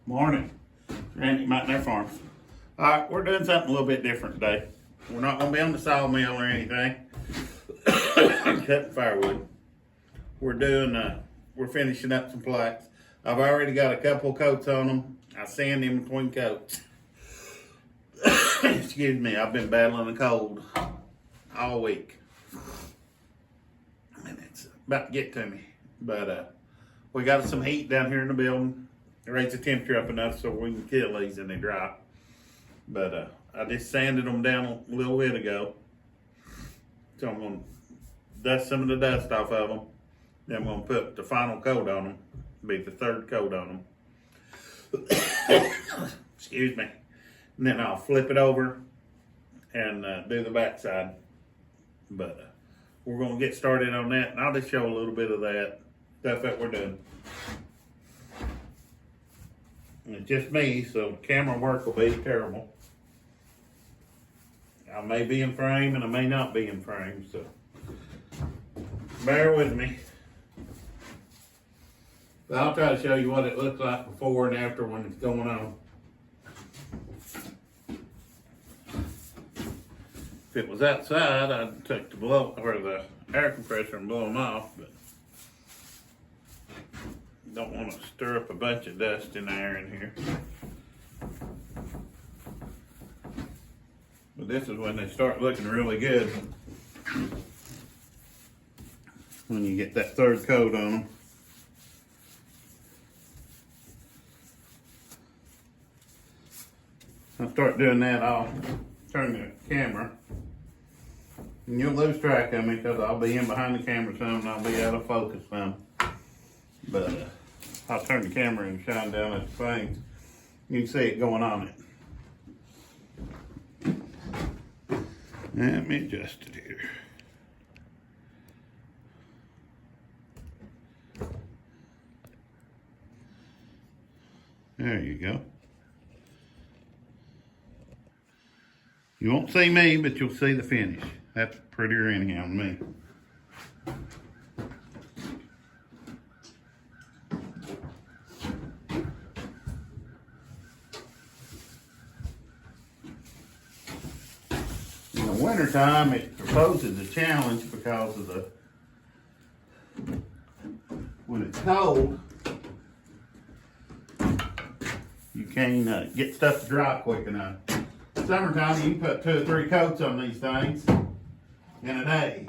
Morning. Randy Mountain Farms. Alright, we're doing something a little bit different today. We're not going to be on the sawmill or anything. Cutting firewood. We're finishing up some plaques. I've already got a couple coats on them. I sand in between coats. Excuse me, I've been battling a cold all week. And it's about to get to me. But we got some heat down here in the building. Raise the temperature up enough so we can kill these and they dry. But I just sanded them down a little bit ago. So I'm going to dust some of the dust off of them. Then I'm going to put the final coat on them. Be the third coat on them. Excuse me. And then I'll flip it over and do the back side. But we're going to get started on that. And I'll just show a little bit of that stuff that we're doing. And it's just me, so the camera work will be terrible. I may be in frame and I may not be in frame, so bear with me. But I'll try to show you what it looks like before and after when it's going on. If it was outside, I'd take the air compressor and blow them off, but don't want to stir up a bunch of dust in the air in here. But this is when they start looking really good. When you get that third coat on them. I'll start doing that, I'll turn the camera. And you'll lose track of me because I'll be in behind the camera some and I'll be out of focus some. But I'll turn the camera and shine down at the thing. You can see it going on it. Let me adjust it here. There you go. You won't see me, but you'll see the finish. That's prettier anyhow than me. In the wintertime, it proposes a challenge because of when it's cold, you can't get stuff to dry quick enough. Summertime, you can put 2 or 3 coats on these things in a day.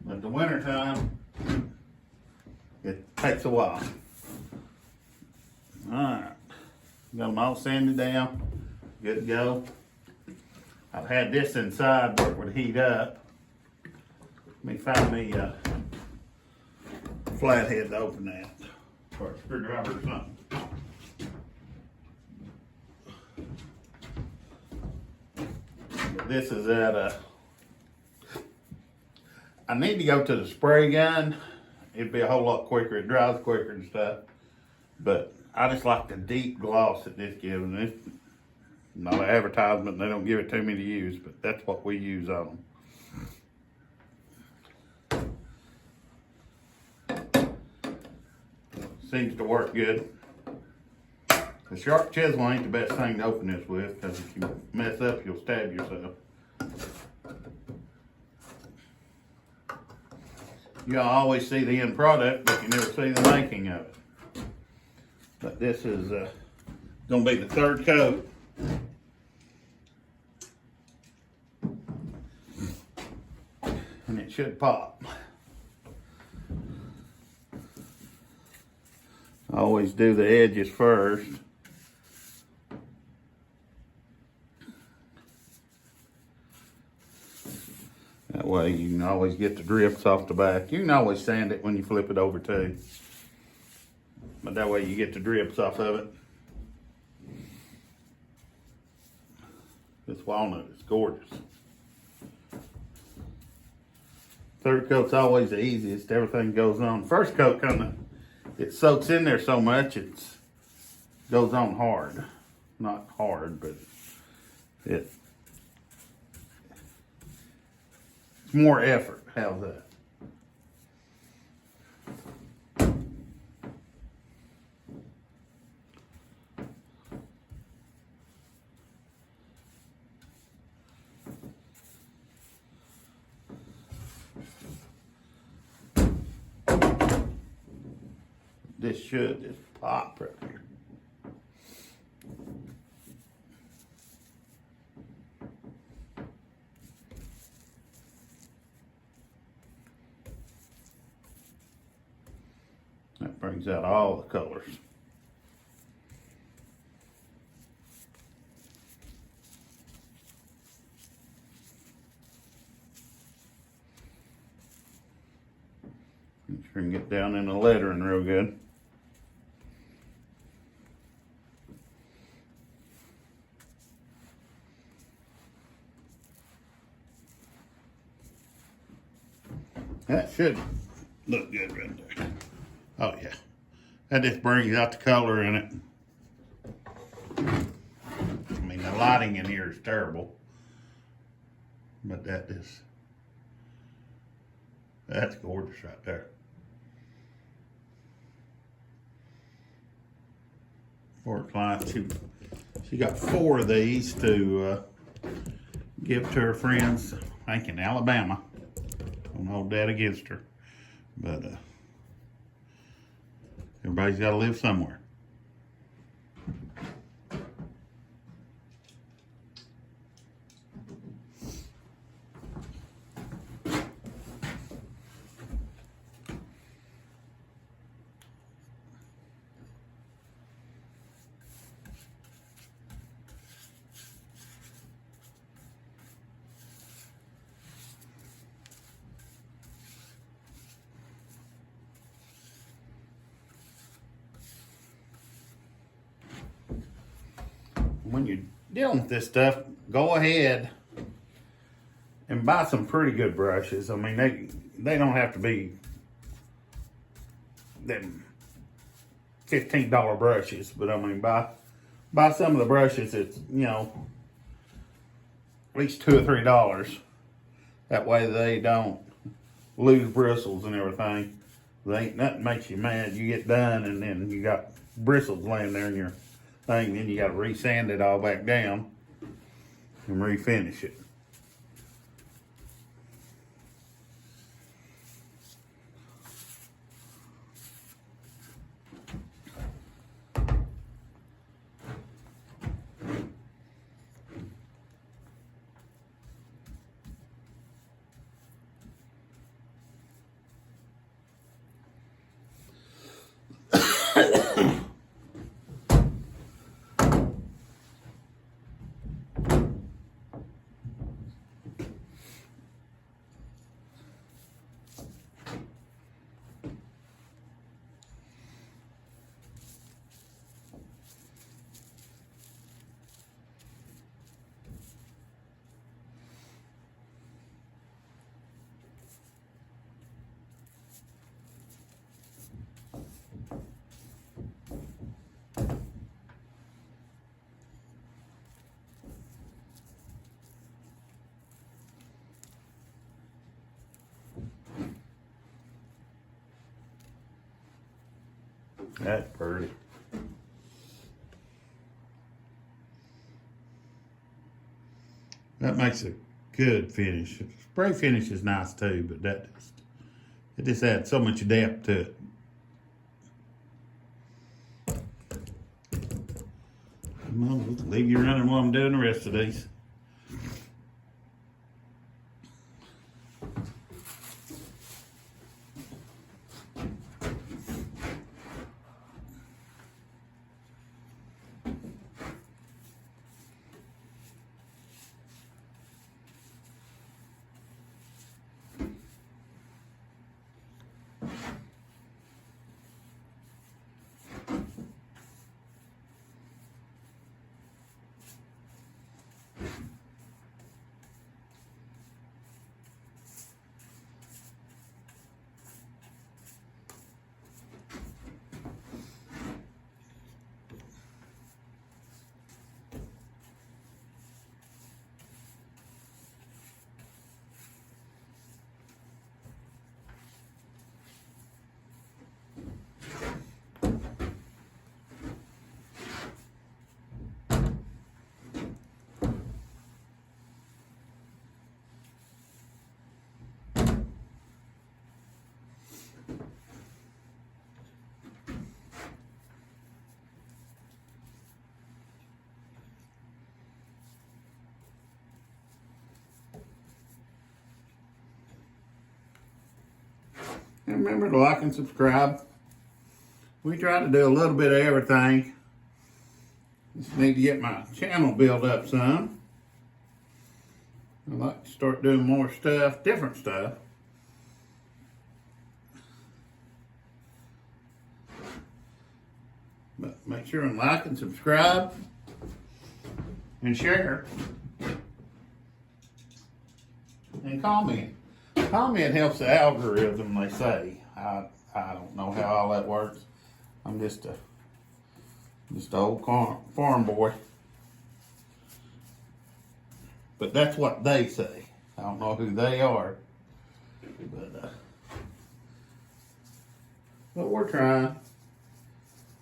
But the wintertime, it takes a while. Alright, got them all sanded down, good to go. I've had this inside where it would heat up. Let me find me a flathead to open that, or a screwdriver or something. This is at I need to go to the spray gun. It'd be a whole lot quicker. It dries quicker and stuff. But I just like the deep gloss that this gives. And it's not an advertisement. They don't give it to me to use, but that's what we use on them. Seems to work good. The sharp chisel ain't the best thing to open this with because if you mess up, you'll stab yourself. You'll always see the end product, but you never see the making of it. But this is going to be the third coat. And it should pop. I always do the edges first. That way you can always get the drips off the back. You can always sand it when you flip it over too. But that way you get the drips off of it. This walnut is gorgeous. Third coat's always the easiest. Everything goes on. First coat it soaks in there so much it goes on hard. Not hard, but it's more effort. How's that? this should just pop right here. That brings out all the colors. Make sure you get down in the lettering real good. That should look good right there. Oh yeah, that just brings out the color in it. I mean, the lighting in here is terrible, but that's gorgeous right there. For a client, she got 4 of these to give to her friends, I think in Alabama. Don't hold that against her, but everybody's got to live somewhere. When you're dealing with this stuff, go ahead and buy some pretty good brushes. I mean, they don't have to be them $15 brushes, but I mean, buy some of the brushes that's, you know, at least $2 or $3. That way they don't lose bristles and everything. There ain't nothing makes you mad. You get done and then you got bristles laying there in your thing, then you got to re-sand it all back down and refinish it. That's pretty. That makes a good finish. Spray finish is nice too, but it just adds so much depth to it. Come on, we'll leave you running while I'm doing the rest of these. And remember to like and subscribe. We try to do a little bit of everything. Just need to get my channel built up some. I'd like to start doing more stuff, different stuff. But make sure and like and subscribe and share. And comment. Comment helps the algorithm, they say. I don't know how all that works. I'm just an old farm boy. But that's what they say. I don't know who they are. But we're trying.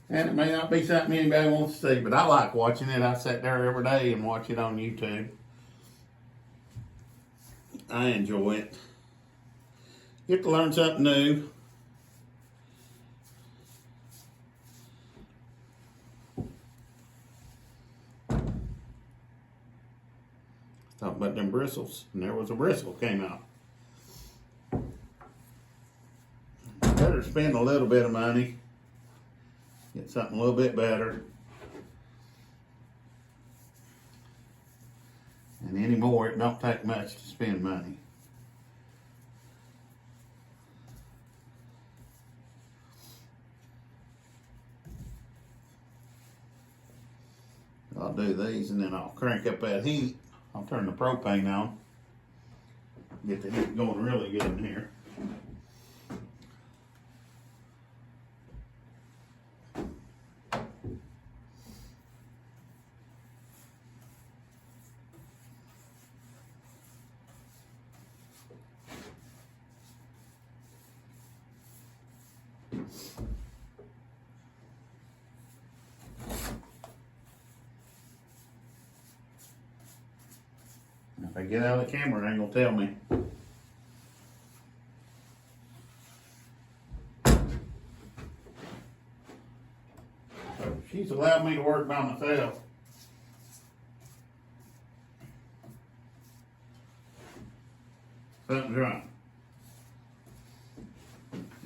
And it may not be something anybody wants to see, but I like watching it. I sit there every day and watch it on YouTube. I enjoy it. Get to learn something new. Talk about them bristles, and there was a bristle came out. Better spend a little bit of money. Get something a little bit better. And anymore, it don't take much to spend money. I'll do these and then I'll crank up that heat. I'll turn the propane on. Get the heat going really good in here. If I get out of the camera, it ain't gonna tell me. So she's allowed me to work by myself. Something's wrong.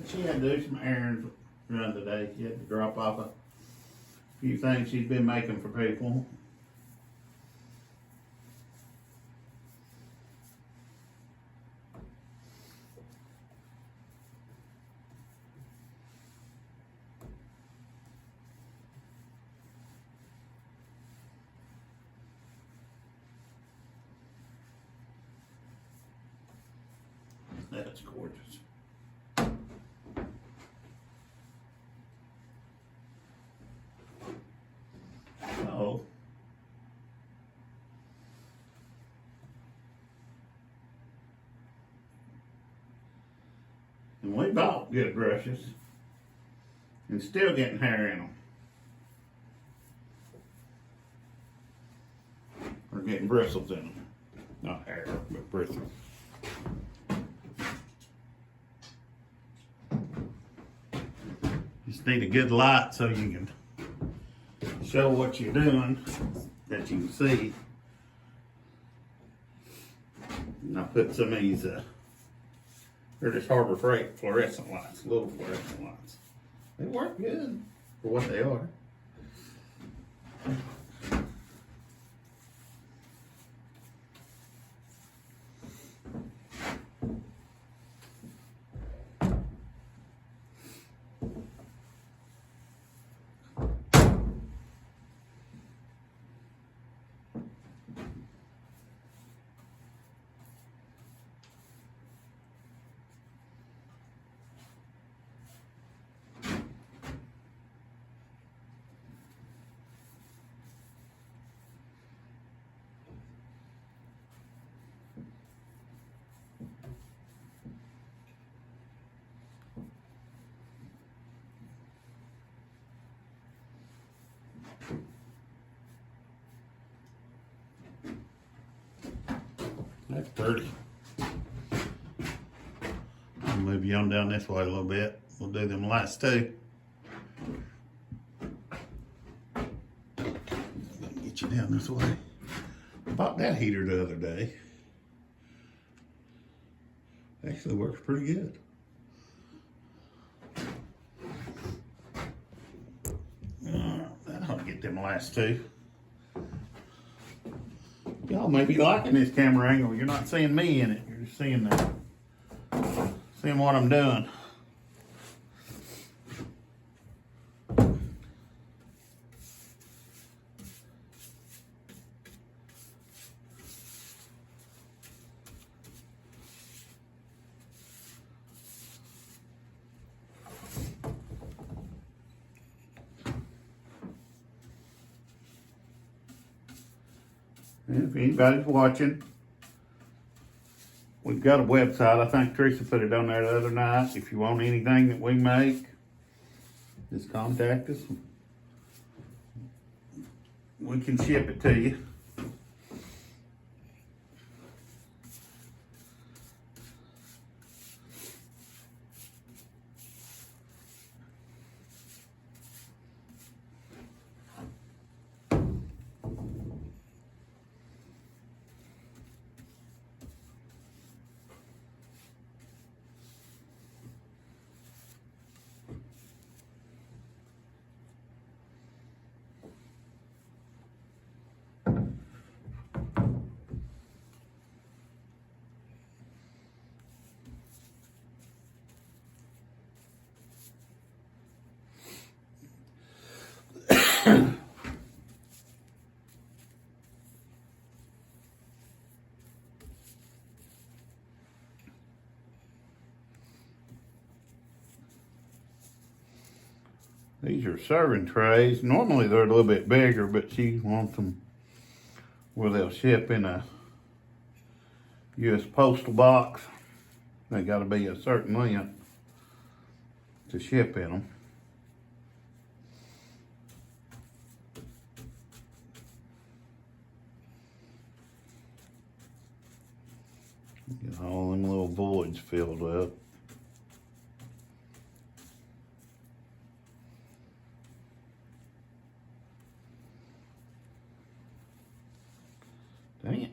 She had to do some errands run today. She had to drop off a few things she's been making for people. That's gorgeous. Oh. And we bought good brushes and still getting hair in them. We're getting bristles in them. Not hair, but bristles. Just need a good light so you can show what you're doing, that you can see. And I put some of these, they're just Harbor Freight fluorescent lights, little fluorescent lights. They work good for what they are. That's pretty. I'll move you on down this way a little bit. We'll do them last two. Get you down this way. I bought that heater the other day. Actually works pretty good. get them last two. Y'all may be liking this camera angle. You're not seeing me in it. You're just seeing what I'm doing. If anybody's watching, we've got a website. I think Teresa put it on there the other night. If you want anything that we make, just contact us. We can ship it to you. These are serving trays. Normally they're a little bit bigger, but she wants them where they'll ship in a U.S. postal box. They got to be a certain length to ship in them. Get all them little voids filled up. Dang it.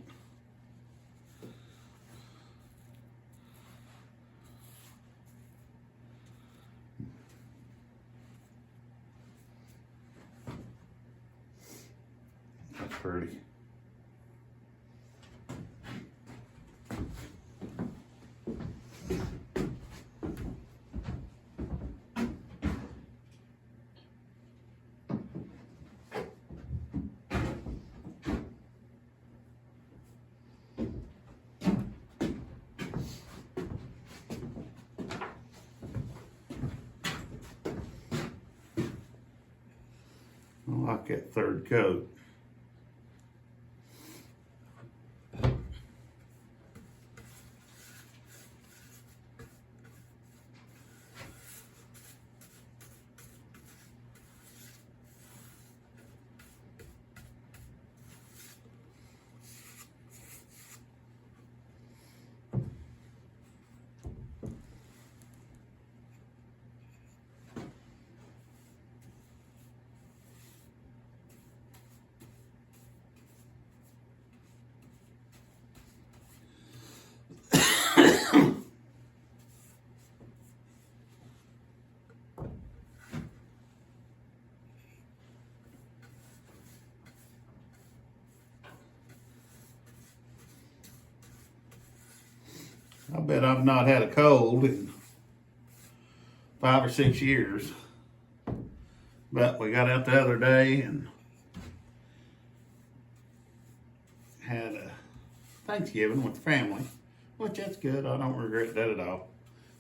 That's pretty. I like that third coat. I bet I've not had a cold in 5 or 6 years. But we got out the other day and had a Thanksgiving with the family, which that's good. I don't regret that at all.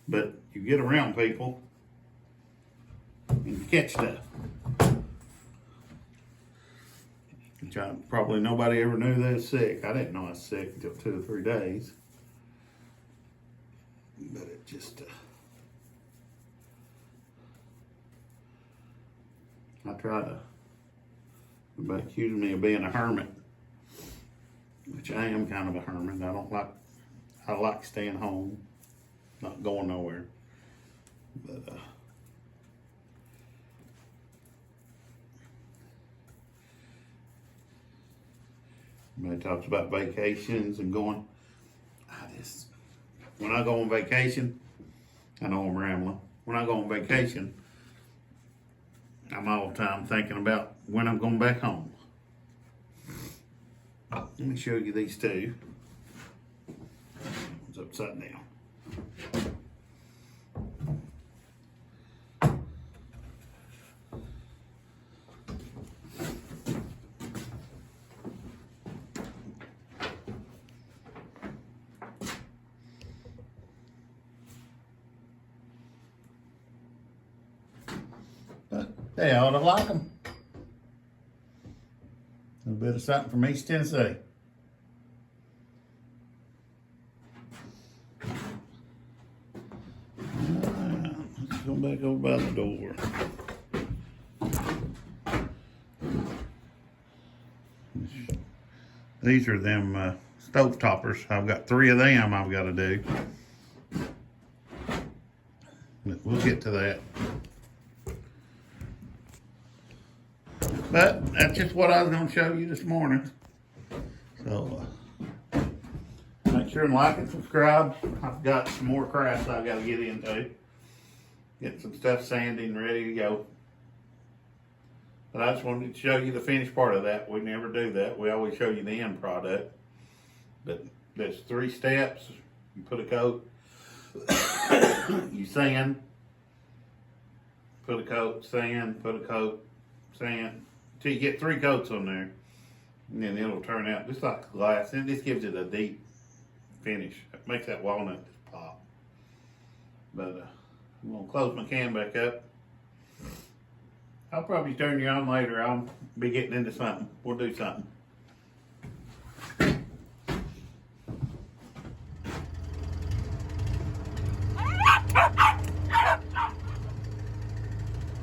But you get around people and you catch stuff. Which probably nobody ever knew they was sick. I didn't know I was sick until 2 or 3 days. But it just, I try to, everybody accusing me of being a hermit, which I am kind of a hermit. I like staying home, not going nowhere. But, everybody talks about vacations and going, when I go on vacation, I know I'm rambling. When I go on vacation, I'm all the time thinking about when I'm going back home. Let me show you these two. It's upside down. But they ought to like them. A little bit of something from East Tennessee. Let's go back over by the door. These are them stove toppers. I've got 3 of them I've got to do. But we'll get to that. But that's just what I was going to show you this morning. So make sure and like and subscribe. I've got some more crafts I've got to get into. Get some stuff sanded and ready to go. But I just wanted to show you the finished part of that. We never do that. We always show you the end product. But there's 3 steps. You put a coat. You sand. Put a coat, sand, put a coat, sand. Till you get 3 coats on there. And then it'll turn out just like glass. And this gives it a deep finish. It makes that walnut just pop. But I'm going to close my can back up. I'll probably turn you on later. I'll be getting into something. We'll do something.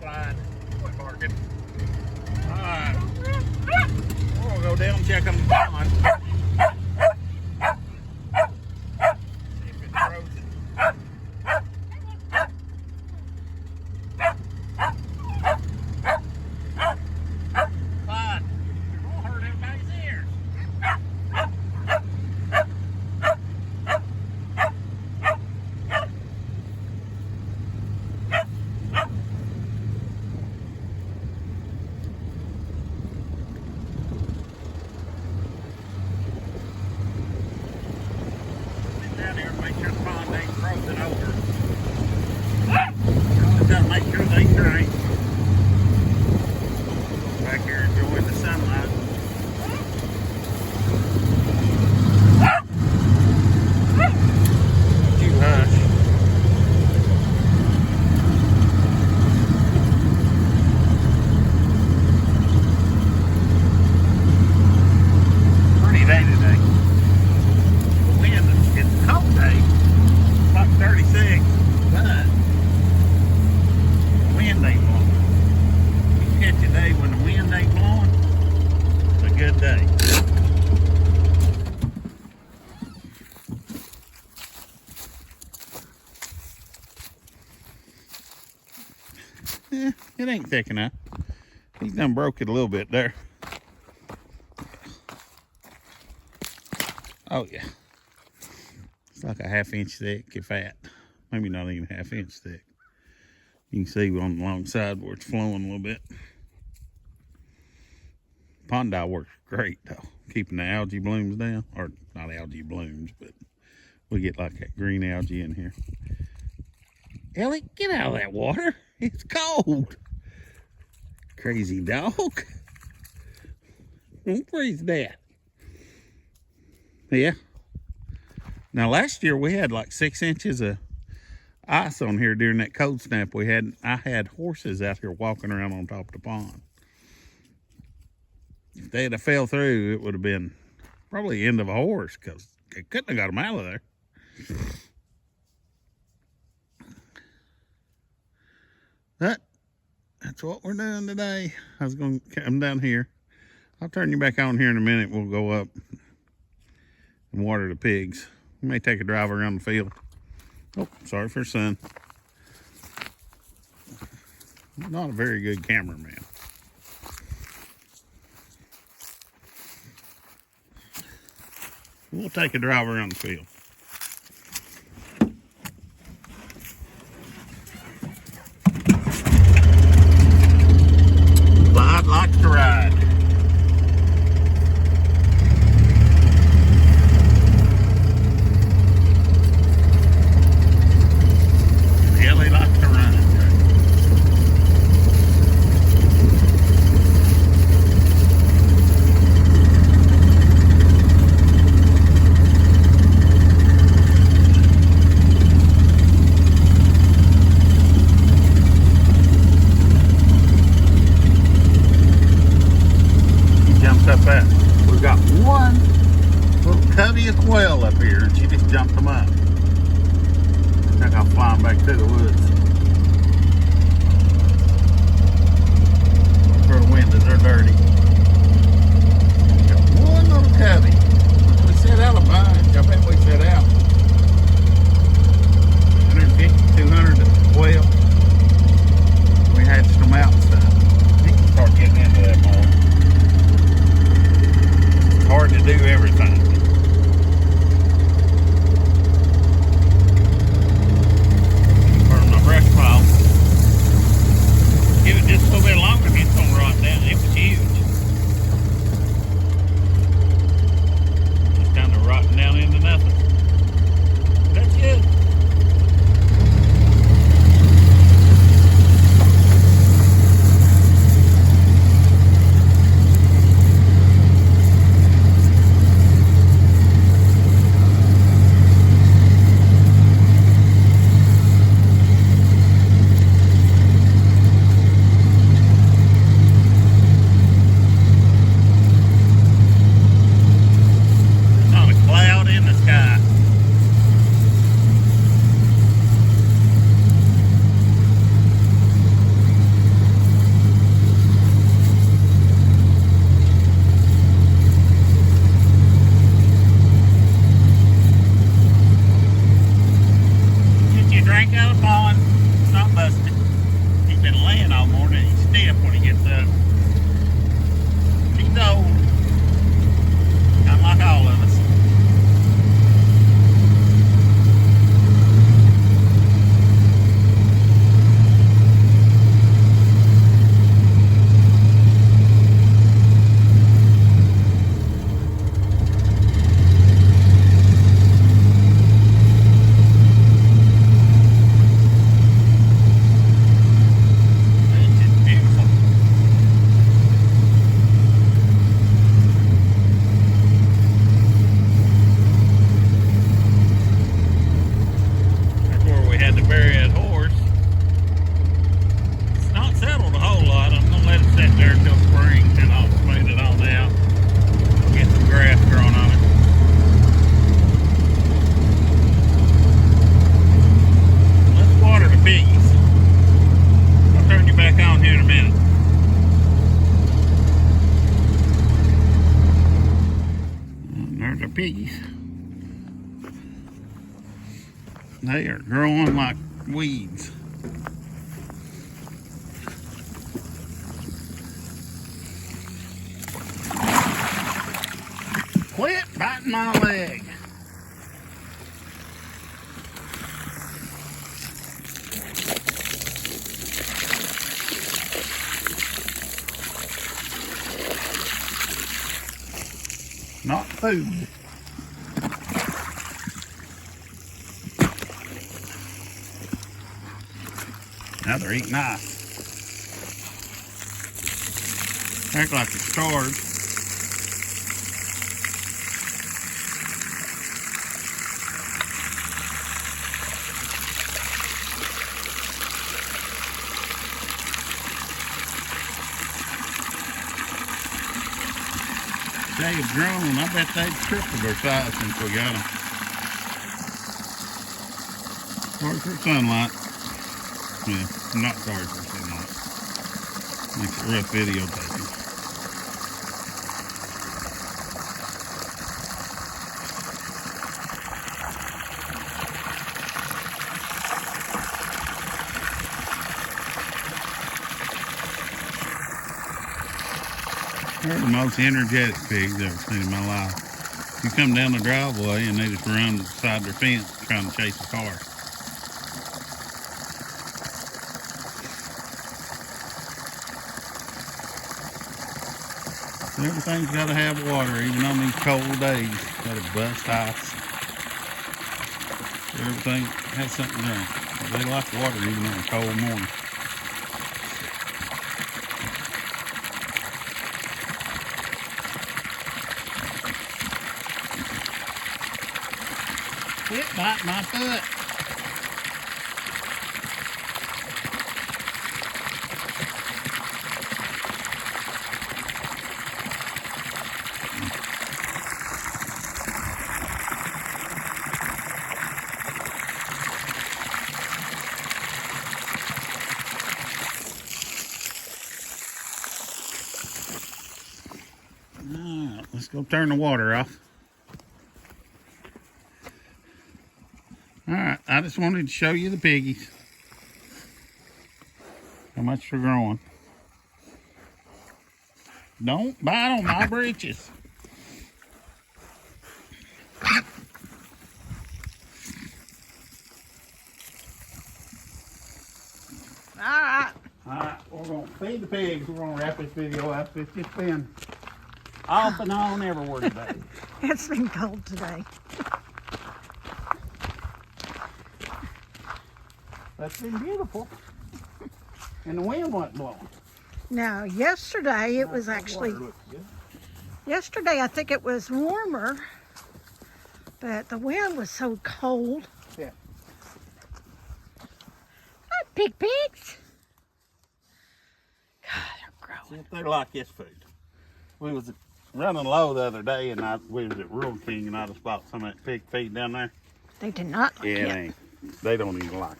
Fine. Quit barking. Alright. We'll go down and check on the pond. See if it's frozen. Fine. You're gonna hurt everybody's ears. Down here and make sure the pond ain't frozen over. Always gotta make sure they drain. Back here enjoying the sunlight. You hush. Pretty day today. The wind, it's a cold day. It's like 36, but the wind ain't blowing. You catch a day when the wind ain't blowing, it's a good day. It ain't thick enough. He's done broke it a little bit there. Oh yeah. It's like a 1/2 inch thick, if that. Maybe not even 1/2 inch thick. You can see on the long side where it's flowing a little bit. Pond dye works great though, keeping the algae blooms down. Or not algae blooms, but we get like that green algae in here. Ellie, get out of that water. It's cold. Crazy dog. Don't freeze that. Yeah. Now last year we had like 6 inches of ice on here during that cold snap we had. I had horses out here walking around on top of the pond. If they had fell through, it would have been probably the end of a horse because they couldn't have got them out of there. But that's what we're doing today. I was going to come down here. I'll turn you back on here in a minute. We'll go up and water the pigs. We may take a drive around the field. Oh, sorry for sun. Not a very good cameraman. We'll take a drive around the field. coveyest quail up here, and she just jumped them up. I think I'll fly them back to the woods. For the windows, they're dirty. Got one little covey. We set out a bunch. I bet we set out 150, 200 quail. We hatched them out and stuff. You can start getting into that more. It's hard to do everything. Burn my brush pile. Give it just a little bit longer and it's gonna rot down. It was huge. Just kind of rotting down into nothing. That's good. Piggies. They are growing like weeds. Quit biting my leg. Not food. Now they're eating ice. Act like they're starved. They've grown. I bet they've tripled their size since we got them. Sorry for sunlight. Yeah, I'm not sorry for sunlight. Makes it rough videotaping. They're the most energetic pigs I've ever seen in my life. You come down the driveway and they just run beside their fence trying to chase a car. Everything's got to have water, even on these cold days. Got to bust ice. Everything has something to drink. They like water even on a cold morning. Quit biting my foot. Go turn the water off. Alright, I just wanted to show you the piggies. How much they're growing. Don't bite on my britches. Alright, we're going to feed the pigs. We're going to wrap this video up. It's just been off and on everywhere today. It's been cold today. That's been beautiful. And the wind wasn't blowing. Now, yesterday it was actually, yesterday I think it was warmer, but the wind was so cold. Yeah. Hi, pigs. God, they're growing. They like this food. We was running low the other day, and we was at Rural King, and I just bought some of that pig feed down there. They did not like Yeah, it. they don't even like it.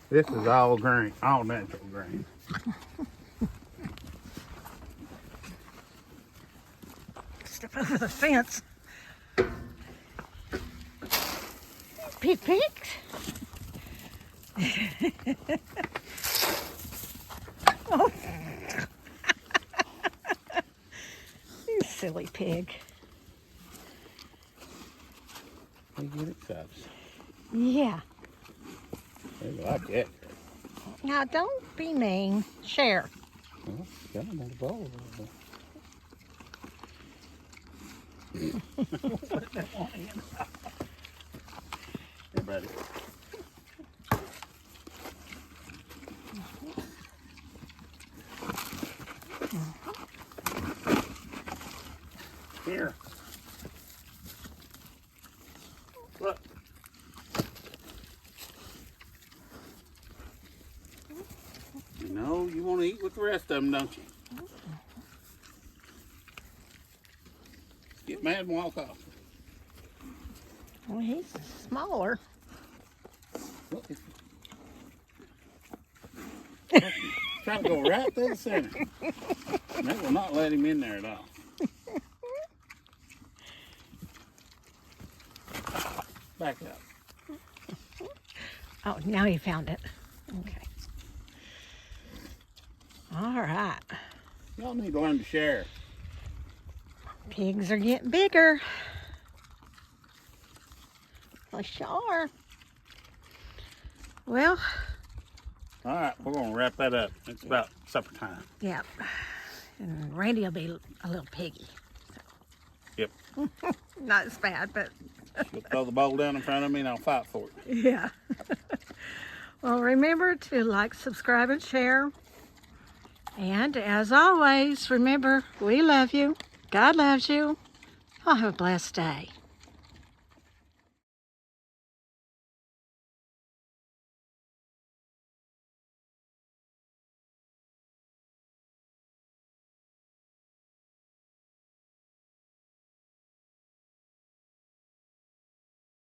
This is all grain, all natural grain. Step over the fence. Pigs. Oh. You silly pig. They get excited. Yeah. They like it. Now, don't be mean. Share. Well, got them on the bowl a little bit. Put that one in. Here, buddy. Here. Look. You know, you want to eat with the rest of them, don't you? Get mad and walk off. Well, he's smaller. Look. Trying to go right through the center. They will not let him in there at all. Back up. Oh, now he found it. Okay. All right. Y'all need to learn to share. Pigs are getting bigger. They sure are. Well, All right, we're going to wrap that up. It's about supper time. yeah. And Randy will be a little piggy. Yep. Not as bad, but She'll throw the bowl down in front of me and I'll fight for it. yeah. Well, remember to like, subscribe, and share. And as always, remember, we love you. God loves you. Y'all have a blessed day.